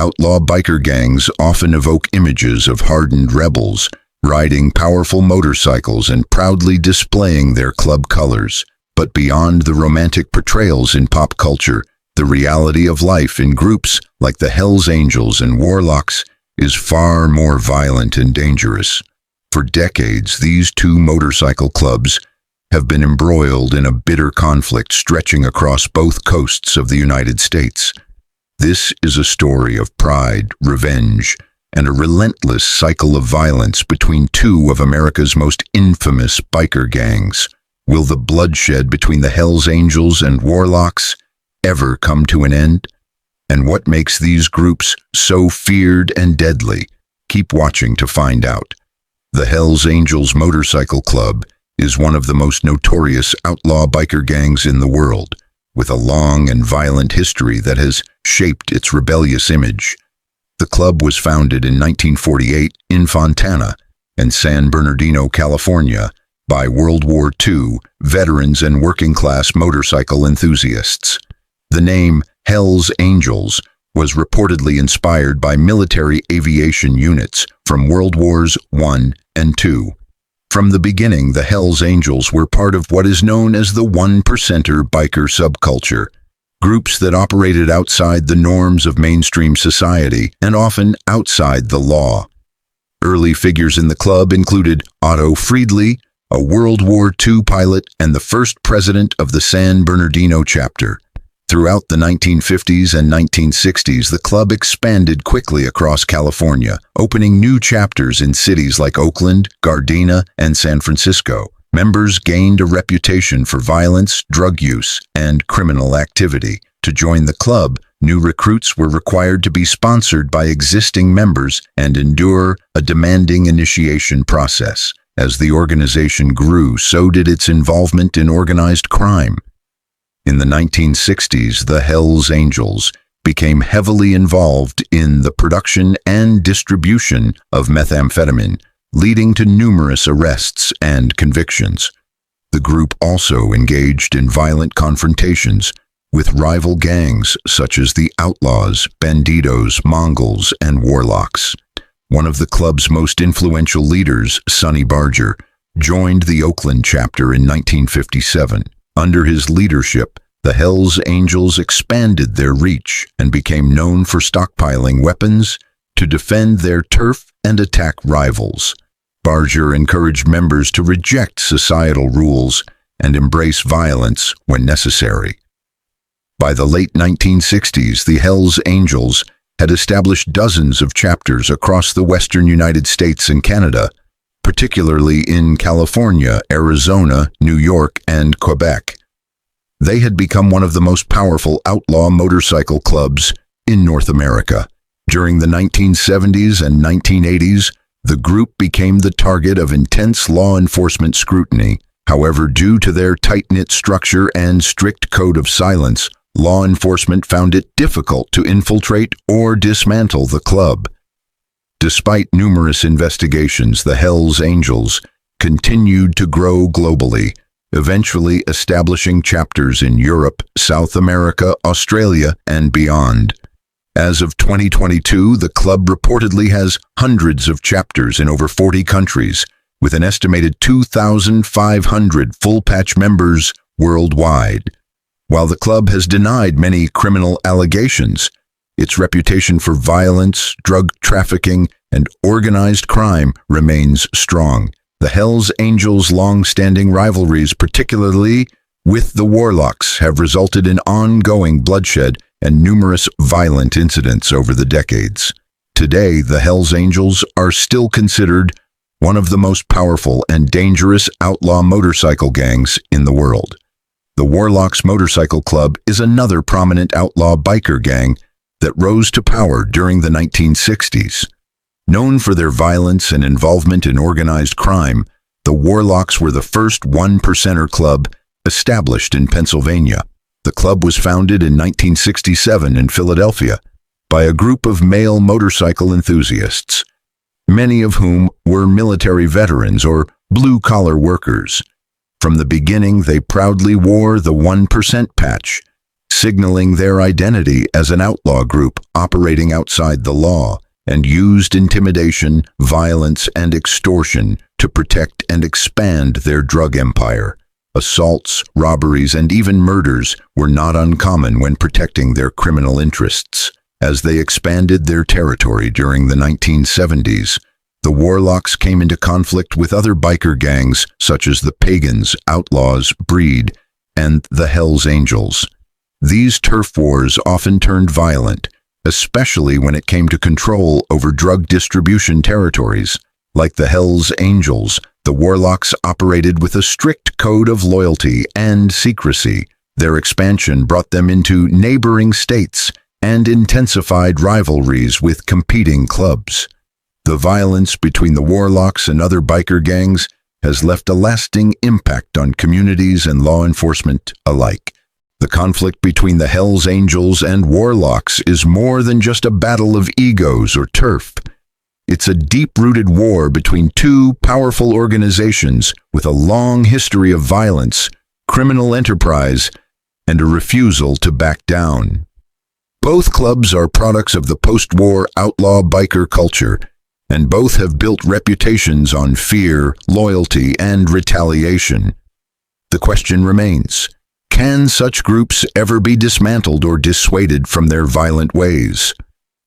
Outlaw biker gangs often evoke images of hardened rebels, riding powerful motorcycles and proudly displaying their club colors. But beyond the romantic portrayals in pop culture, the reality of life in groups like the Hells Angels and Warlocks is far more violent and dangerous. For decades, these two motorcycle clubs have been embroiled in a bitter conflict stretching across both coasts of the United States. This is a story of pride, revenge, and a relentless cycle of violence between two of America's most infamous biker gangs. Will the bloodshed between the Hells Angels and Warlocks ever come to an end? And what makes these groups so feared and deadly? Keep watching to find out. The Hells Angels Motorcycle Club is one of the most notorious outlaw biker gangs in the world, with a long and violent history that has shaped its rebellious image. The club was founded in 1948 in Fontana and San Bernardino, California, by World War II veterans and working-class motorcycle enthusiasts. The name Hells Angels was reportedly inspired by military aviation units from World Wars I and II. From the beginning, the Hells Angels were part of what is known as the one-percenter biker subculture, groups that operated outside the norms of mainstream society and often outside the law. Early figures in the club included Otto Friedli, a World War II pilot and the first president of the San Bernardino chapter. Throughout the 1950s and 1960s, the club expanded quickly across California, opening new chapters in cities like Oakland, Gardena, and San Francisco. Members gained a reputation for violence, drug use, and criminal activity. To join the club, new recruits were required to be sponsored by existing members and endure a demanding initiation process. As the organization grew, so did its involvement in organized crime. In the 1960s, the Hells Angels became heavily involved in the production and distribution of methamphetamine, leading to numerous arrests and convictions. The group also engaged in violent confrontations with rival gangs such as the Outlaws, Bandidos, Mongols, and Warlocks. One of the club's most influential leaders, Sonny Barger, joined the Oakland chapter in 1957. Under his leadership, the Hells Angels expanded their reach and became known for stockpiling weapons to defend their turf and attack rivals. Barger encouraged members to reject societal rules and embrace violence when necessary. By the late 1960s, the Hells Angels had established dozens of chapters across the western United States and Canada, particularly in California, Arizona, New York, and Quebec. They had become one of the most powerful outlaw motorcycle clubs in North America. During the 1970s and 1980s, the group became the target of intense law enforcement scrutiny. However, due to their tight-knit structure and strict code of silence, law enforcement found it difficult to infiltrate or dismantle the club. Despite numerous investigations, the Hells Angels continued to grow globally, eventually establishing chapters in Europe, South America, Australia, and beyond. As of 2022, the club reportedly has hundreds of chapters in over 40 countries, with an estimated 2,500 full-patch members worldwide. While the club has denied many criminal allegations, its reputation for violence, drug trafficking, and organized crime remains strong. The Hells Angels' long-standing rivalries, particularly with the Warlocks, have resulted in ongoing bloodshed and numerous violent incidents over the decades. Today, the Hells Angels are still considered one of the most powerful and dangerous outlaw motorcycle gangs in the world. The Warlocks Motorcycle Club is another prominent outlaw biker gang that rose to power during the 1960s. Known for their violence and involvement in organized crime, the Warlocks were the first one-percenter club established in Pennsylvania. The club was founded in 1967 in Philadelphia by a group of male motorcycle enthusiasts, many of whom were military veterans or blue-collar workers. From the beginning, they proudly wore the 1% patch, signaling their identity as an outlaw group operating outside the law, and used intimidation, violence, and extortion to protect and expand their drug empire. Assaults, robberies, and even murders were not uncommon when protecting their criminal interests. As they expanded their territory during the 1970s, the Warlocks came into conflict with other biker gangs such as the Pagans, Outlaws, Breed, and the Hells Angels. These turf wars often turned violent, especially when it came to control over drug distribution territories. Like the Hells Angels, the Warlocks operated with a strict code of loyalty and secrecy. Their expansion brought them into neighboring states and intensified rivalries with competing clubs. The violence between the Warlocks and other biker gangs has left a lasting impact on communities and law enforcement alike. The conflict between the Hells Angels and Warlocks is more than just a battle of egos or turf. It's a deep-rooted war between two powerful organizations with a long history of violence, criminal enterprise, and a refusal to back down. Both clubs are products of the post-war outlaw biker culture, and both have built reputations on fear, loyalty, and retaliation. The question remains, can such groups ever be dismantled or dissuaded from their violent ways?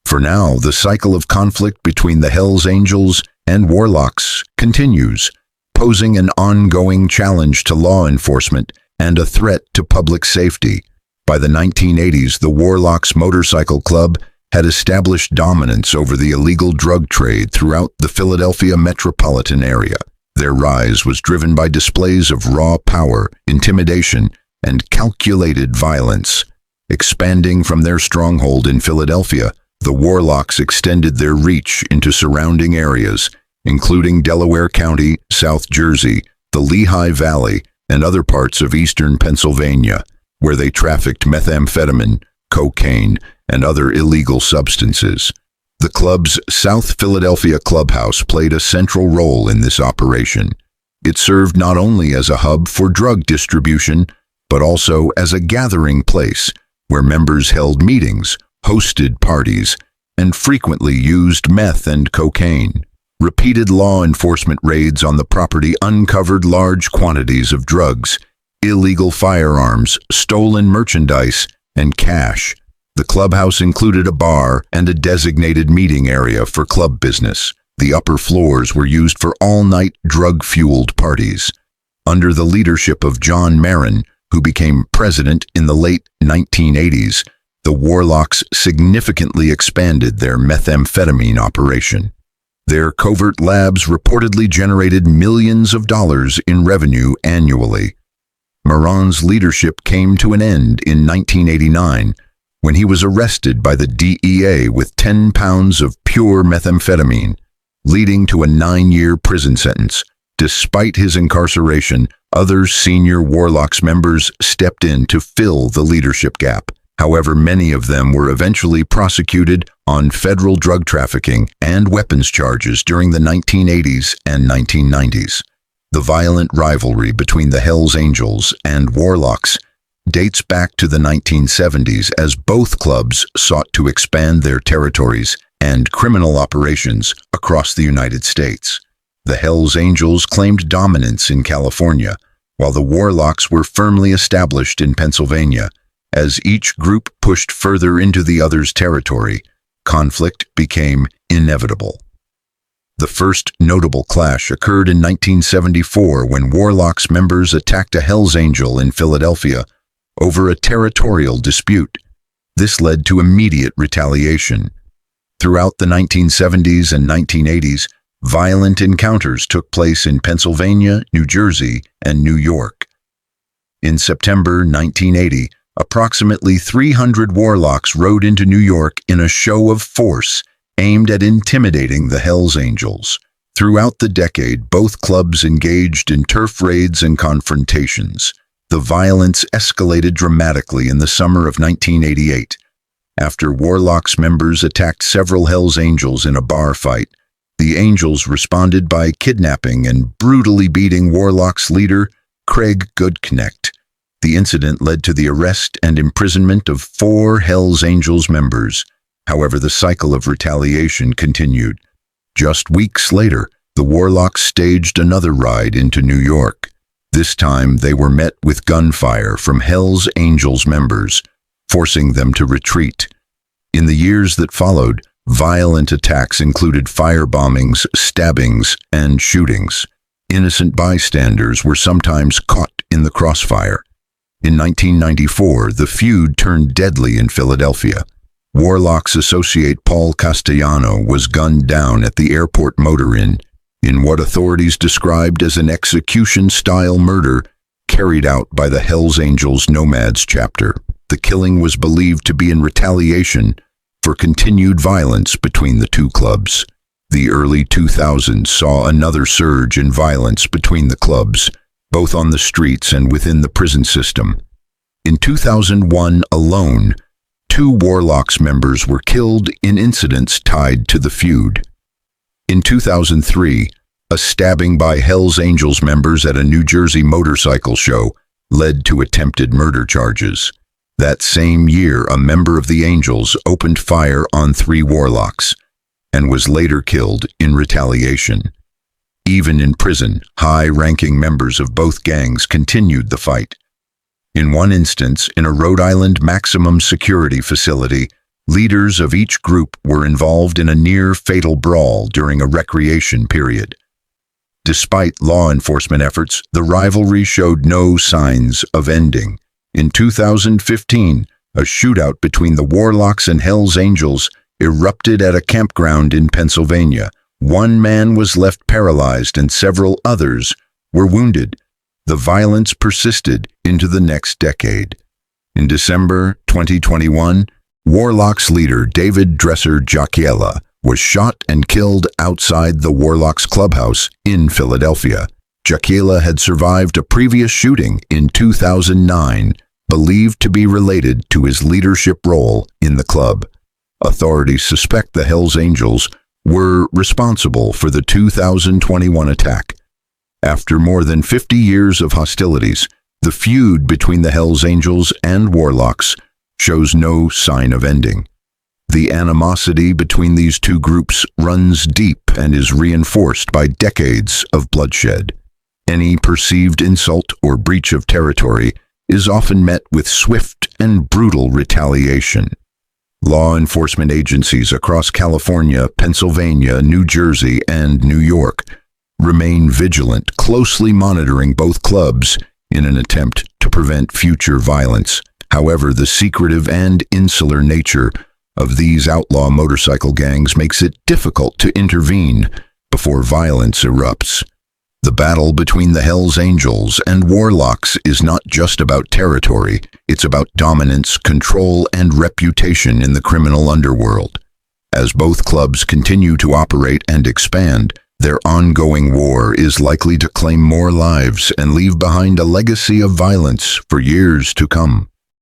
For now, the cycle of conflict between the Hells Angels and Warlocks continues, posing an ongoing challenge to law enforcement and a threat to public safety. By the 1980s, the Warlocks Motorcycle Club had established dominance over the illegal drug trade throughout the Philadelphia metropolitan area. Their rise was driven by displays of raw power, intimidation, and calculated violence. Expanding from their stronghold in Philadelphia, the Warlocks extended their reach into surrounding areas, including Delaware County, South Jersey, the Lehigh Valley, and other parts of eastern Pennsylvania, where they trafficked methamphetamine, cocaine, and other illegal substances. The club's South Philadelphia clubhouse played a central role in this operation. It served not only as a hub for drug distribution, but also as a gathering place where members held meetings, hosted parties, and frequently used meth and cocaine. Repeated law enforcement raids on the property uncovered large quantities of drugs, illegal firearms, stolen merchandise, and cash. The clubhouse included a bar and a designated meeting area for club business. The upper floors were used for all-night drug-fueled parties. Under the leadership of John Marin, who became president in the late 1980s, the Warlocks significantly expanded their methamphetamine operation. Their covert labs reportedly generated millions of dollars in revenue annually. Marin's leadership came to an end in 1989 when he was arrested by the DEA with 10 pounds of pure methamphetamine, leading to a 9-year prison sentence. Despite his incarceration, other senior Warlocks members stepped in to fill the leadership gap. However, many of them were eventually prosecuted on federal drug trafficking and weapons charges during the 1980s and 1990s. The violent rivalry between the Hells Angels and Warlocks dates back to the 1970s as both clubs sought to expand their territories and criminal operations across the United States. The Hells Angels claimed dominance in California, while the Warlocks were firmly established in Pennsylvania. As each group pushed further into the other's territory, conflict became inevitable. The first notable clash occurred in 1974 when Warlocks members attacked a Hells Angel in Philadelphia over a territorial dispute. This led to immediate retaliation. Throughout the 1970s and 1980s, violent encounters took place in Pennsylvania, New Jersey, and New York. In September 1980, approximately 300 Warlocks rode into New York in a show of force aimed at intimidating the Hells Angels. Throughout the decade, both clubs engaged in turf raids and confrontations. The violence escalated dramatically in the summer of 1988. After Warlocks members attacked several Hells Angels in a bar fight, the Angels responded by kidnapping and brutally beating Warlocks leader Craig Goodknecht. The incident led to the arrest and imprisonment of 4 Hells Angels members. However, the cycle of retaliation continued. Just weeks later, the Warlocks staged another ride into New York. This time, they were met with gunfire from Hells Angels members, forcing them to retreat. In the years that followed, violent attacks included firebombings, stabbings, and shootings. Innocent bystanders were sometimes caught in the crossfire. In 1994, the feud turned deadly in Philadelphia. Warlocks associate Paul Castellano was gunned down at the airport motor inn in what authorities described as an execution-style murder carried out by the Hells Angels Nomads chapter. The killing was believed to be in retaliation for continued violence between the two clubs. The early 2000s saw another surge in violence between the clubs, both on the streets and within the prison system. In 2001 alone, 2 Warlocks members were killed in incidents tied to the feud. In 2003, a stabbing by Hells Angels members at a New Jersey motorcycle show led to attempted murder charges. That same year, a member of the Angels opened fire on 3 Warlocks and was later killed in retaliation. Even in prison, high-ranking members of both gangs continued the fight. In one instance, in a Rhode Island maximum security facility, leaders of each group were involved in a near-fatal brawl during a recreation period. Despite law enforcement efforts, the rivalry showed no signs of ending. In 2015, a shootout between the Warlocks and Hells Angels erupted at a campground in Pennsylvania. 1 man was left paralyzed and several others were wounded. The violence persisted into the next decade. In December 2021, Warlocks leader David Dresser Jacquiela was shot and killed outside the Warlocks clubhouse in Philadelphia. Jacquiela had survived a previous shooting in 2009, believed to be related to his leadership role in the club. Authorities suspect the Hells Angels were responsible for the 2021 attack. After more than 50 years of hostilities, the feud between the Hells Angels and Warlocks shows no sign of ending. The animosity between these two groups runs deep and is reinforced by decades of bloodshed. Any perceived insult or breach of territory is often met with swift and brutal retaliation. Law enforcement agencies across California, Pennsylvania, New Jersey, and New York remain vigilant, closely monitoring both clubs in an attempt to prevent future violence. However, the secretive and insular nature of these outlaw motorcycle gangs makes it difficult to intervene before violence erupts. The battle between the Hells Angels and Warlocks is not just about territory, it's about dominance, control, and reputation in the criminal underworld. As both clubs continue to operate and expand, their ongoing war is likely to claim more lives and leave behind a legacy of violence for years to come.